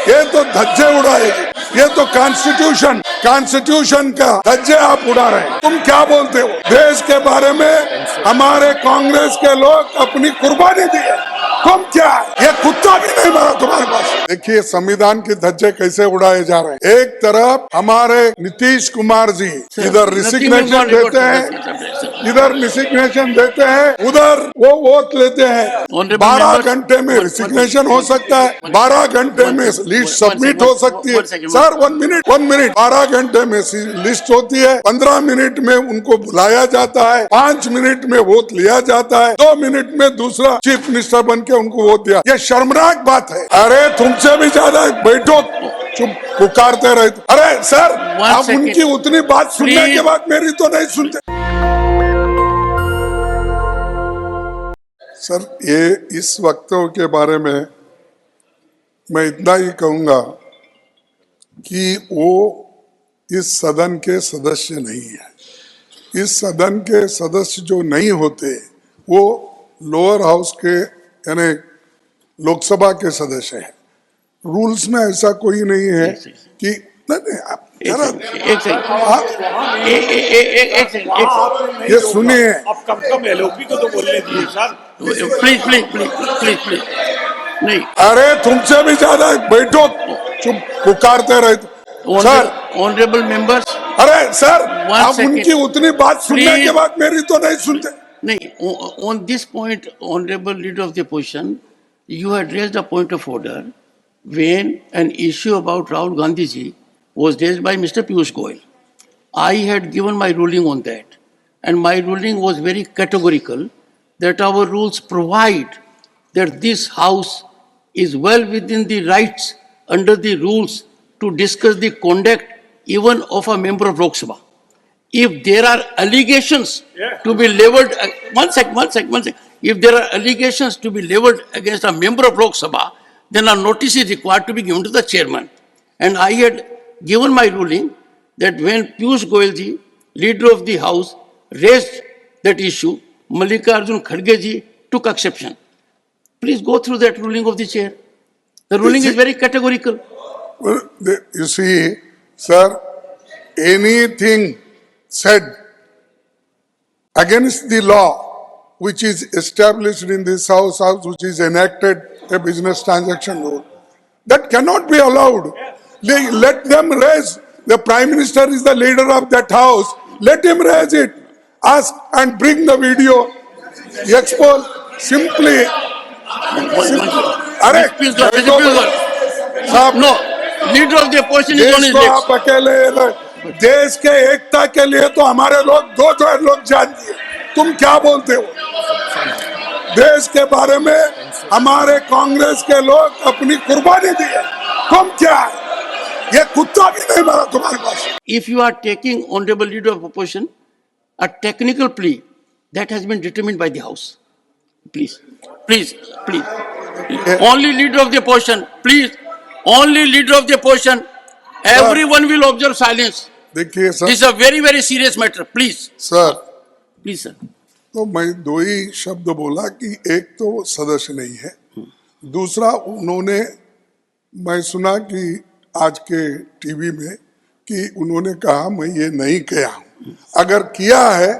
ये तो धज्जे उड़ाएगी, ये तो कॉन्स्टिट्यूशन का धज्जे आप उड़ा रहे हैं। तुम क्या बोलते हो? देश के बारे में हमारे कांग्रेस के लोग अपनी कुर्बानी दी है, तुम क्या? ये कुत्ता भी नहीं मारा तुम्हारे पास। देखिए संविधान के धज्जे कैसे उड़ाए जा रहे हैं। एक तरफ हमारे नीतीश कुमार जी इधर रिसिग्नेशन देते हैं, उधर वो वोट लेते हैं। 12 घंटे में रिसिग्नेशन हो सकता है, 12 घंटे में लिस्ट सबमिट हो सकती है। सर 1 मिनट 12 घंटे में लिस्ट होती है, 15 मिनट में उनको बुलाया जाता है, 5 मिनट में वोट लिया जाता है, 2 मिनट में दूसरा चीफ मिनिस्टर बन के उनको वोट दिया। ये शर्मनाक बात है। अरे तुमसे भी ज्यादा बैठो, चुप पुकारते रहते। अरे सर आप उनकी उतनी बात सुनने के बाद मेरी तो नहीं सुनते। सर ये इस वक्तव्य के बारे में मैं इतना ही कहूंगा कि वो इस सदन के सदस्य नहीं है। इस सदन के सदस्य जो नहीं होते वो लोअर हाउस के यानी लोकसभा के सदस्य हैं। रूल्स में ऐसा कोई नहीं है कि नहीं आप ये सुनिए, अब कम एलओपी को तो बोलने दीजिए सर। प्लीज नहीं। अरे तुमसे भी ज्यादा बैठो, चुप पुकारते रहते। सर ऑनरेबल मेंबर्स, अरे सर आप उनकी उतनी बात सुनने के बाद मेरी तो नहीं सुनते। नहीं, on this point, honorable leader of the opposition, you had raised a point of order when an issue about Rahul Gandhi ji was raised by Mr. Piyush Goyal. I had given my ruling on that, and my ruling was very categorical that our rules provide that this house is well within the rights under the rules to discuss the conduct even of a member of Lok Sabha. If there are allegations to be leveled, one sec. If there are allegations to be leveled against a member of Lok Sabha, then a notice is required to be given to the chairman. And I had given my ruling that when Piyush Goyal ji, leader of the house, raised that issue, Mallikarjun Kharge ji took exception. Please go through that ruling of the chair. The ruling is very categorical. Well, you see, sir, anything said against the law which is established in this house, which is enacted a business transaction rule, that cannot be allowed. Let them raise. The Prime Minister is the leader of that house. Let him raise it. Ask and bring the video. Expose simply. No, leader of the opposition is on his legs. आप अकेले देश के एकता के लिए तो हमारे लोग 2-4 लोग जान दिए। तुम क्या बोलते हो? देश के बारे में हमारे कांग्रेस के लोग अपनी कुर्बानी दी है, तुम क्या? ये कुत्ता भी नहीं मारा तुम्हारे पास। If you are taking honorable leader of opposition a technical plea that has been determined by the house, please. Only leader of the opposition, please. Only leader of the opposition. Everyone will observe silence. देखिए sir, This is a very, very serious matter. Please. Sir, Please, sir. तो मैं 2 ही शब्द बोला कि एक तो सदस्य नहीं है, दूसरा उन्होंने, मैं सुना कि आज के टीवी में कि उन्होंने कहा मैं ये नहीं किया हूं। अगर किया है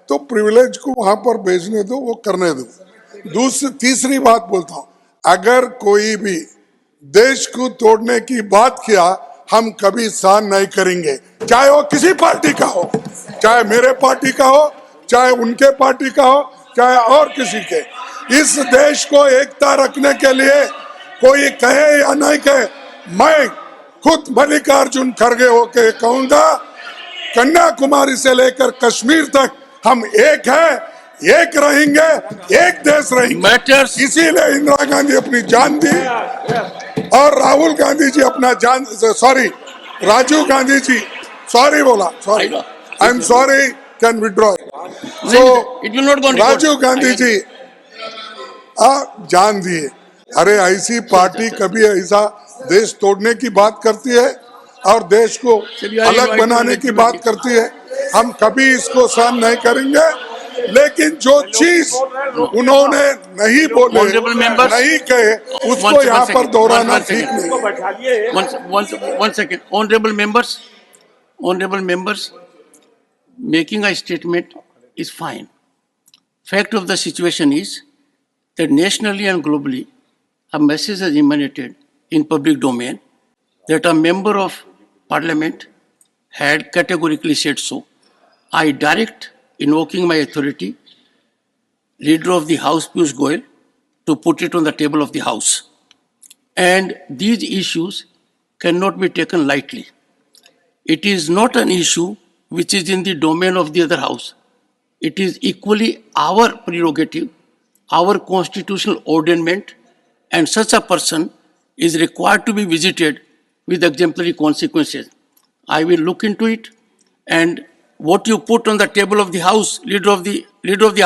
तो प्रिविलेज को वहां पर भेजने दो, वो करने दो। तीसरी बात बोलता हूं, अगर कोई भी देश को तोड़ने की बात किया हम कभी सहन नहीं करेंगे, चाहे वो किसी पार्टी का हो, चाहे मेरे पार्टी का हो, चाहे उनके पार्टी का हो, चाहे और किसी के। इस देश को एकता रखने के लिए कोई कहे या नहीं कहे, मैं खुद मल्लिकार्जुन खड़गे होके कहूंगा, कन्याकुमारी से लेकर कश्मीर तक हम एक हैं, एक रहेंगे, एक देश रहेंगे। इसीलिए इंदिरा गांधी अपनी जान दी और राहुल गांधी जी अपना जान, सॉरी राजीव गांधी जी, सॉरी बोला, sorry, I am sorry, can withdraw. So Rajiv Gandhi ji जान दिए। अरे ऐसी पार्टी कभी ऐसा देश तोड़ने की बात करती है और देश को अलग बनाने की बात करती है, हम कभी इसको सहन नहीं करेंगे। लेकिन जो चीज उन्होंने नहीं बोले, Honorable members, नहीं कहे, उसको यहाँ पर दोहराना ठीक नहीं। One second. Honorable members, making a statement is fine. Fact of the situation is that nationally and globally, a message has emanated in public domain that a member of parliament had categorically said so. I direct, invoking my authority, leader of the House Piyush Goyal, to put it on the table of the House. And these issues cannot be taken lightly. It is not an issue which is in the domain of the other House. It is equally our prerogative, our constitutional ordainment, and such a person is required to be visited with exemplary consequences. I will look into it, and what you put on the table of the House, leader of the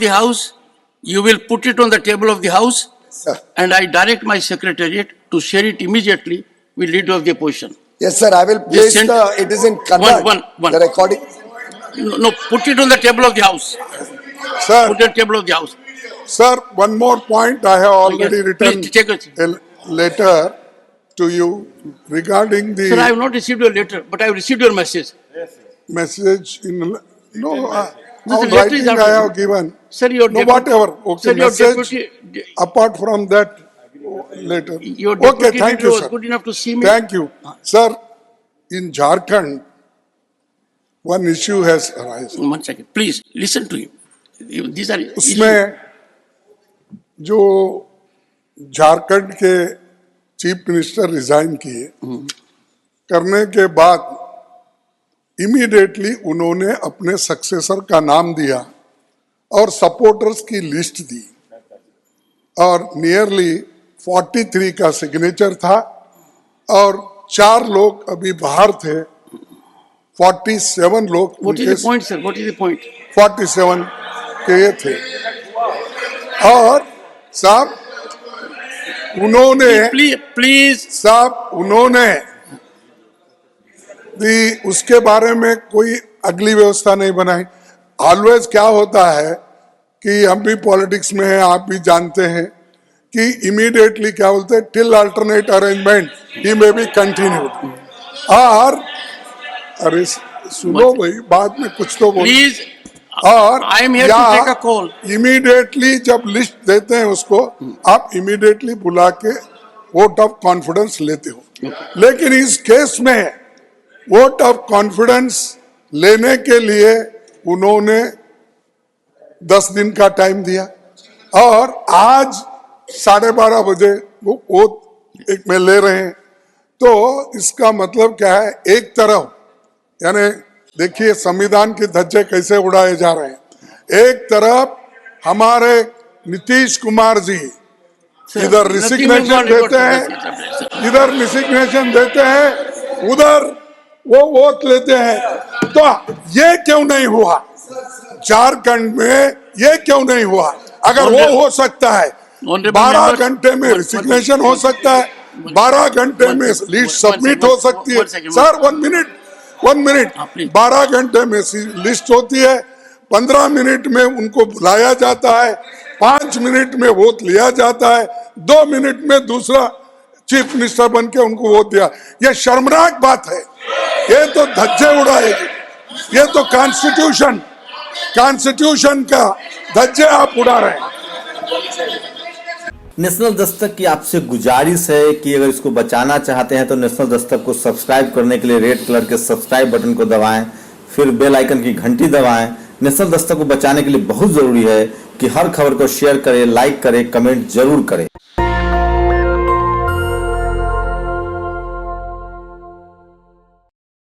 House, you will put it on the table of the House, Sir. and I direct my secretariat to share it immediately with leader of the opposition. Yes, sir. I will place sent- it is in Kannada. One. The recording. No, put it on the table of the House. Sir, Put it on the table of the House. sir, one more point. I have already Yes, written please take it. a letter to you regarding the Sir, I have not received your letter, but I have received your message. message in the on letter is writing out. I have given. Sir, your No, deputy- whatever. Okay, Sir, your message deputy, apart from that later. your Okay, deputy thank leader you, was sir. good enough to see me. Thank you, sir. In Jharkhand, one issue has arisen. 1 second, please listen to him. These are issues. उसमें जो झारखंड के chief minister resign किए, करने के बाद immediately उन्होंने अपने successor का नाम दिया और सपोर्टर्स की लिस्ट दी और नियरली 43 का सिग्नेचर था और 4 लोग अभी बाहर थे, 47 लोग What is the point, sir? What is the point? 47 के ये थे और साहब उन्होंने Please. साहब उन्होंने उसके बारे में कोई अगली व्यवस्था नहीं बनाई। ऑलवेज क्या होता है कि हम भी पॉलिटिक्स में हैं, आप भी जानते हैं कि इमीडिएटली क्या बोलते हैं, टिल अल्टरनेट अरेंजमेंट ही में बी कंटिन्यूड। और अरे सुनो भाई, बाद में कुछ तो बोलो। Please. और I am here to take a call. Immediately जब लिस्ट देते हैं उसको, आप इमीडिएटली बुला के वोट ऑफ कॉन्फिडेंस लेते हो। लेकिन इस केस में वोट ऑफ कॉन्फिडेंस लेने के लिए उन्होंने 10 दिन का टाइम दिया और आज 12:30 बजे वो वोट एक में ले रहे हैं। तो इसका मतलब क्या है, एक तरफ यानी देखिए संविधान के धज्जे कैसे उड़ाए जा रहे हैं। एक तरफ हमारे नीतीश कुमार जी इधर रिसिग्नेशन देते हैं, इधर रिसिग्नेशन देते हैं, उधर वो वोट लेते हैं। तो ये क्यों नहीं हुआ झारखंड में, ये क्यों नहीं हुआ? अगर वो हो सकता है 12 घंटे में रिसिग्नेशन हो सकता है, 12 घंटे में लिस्ट सबमिट हो सकती है। सर 1 मिनट 12 घंटे में लिस्ट होती है, 15 मिनट में उनको बुलाया जाता है, 5 मिनट में वोट लिया जाता है, 2 मिनट में दूसरा चीफ मिनिस्टर बन के उनको वोट दिया। ये शर्मनाक बात है, ये तो धज्जे उड़ाएगी, ये तो कॉन्स्टिट्यूशन का धज्जे आप उड़ा रहे हैं। नेशनल दस्तक की आपसे गुजारिश है कि अगर इसको बचाना चाहते हैं तो नेशनल दस्तक को सब्सक्राइब करने के लिए रेड कलर के सब्सक्राइब बटन को दबाएं, फिर बेल आइकन की घंटी दबाएं। नेशनल दस्तक को बचाने के लिए बहुत जरूरी है कि हर खबर को शेयर करें, लाइक करें, कमेंट जरूर करें।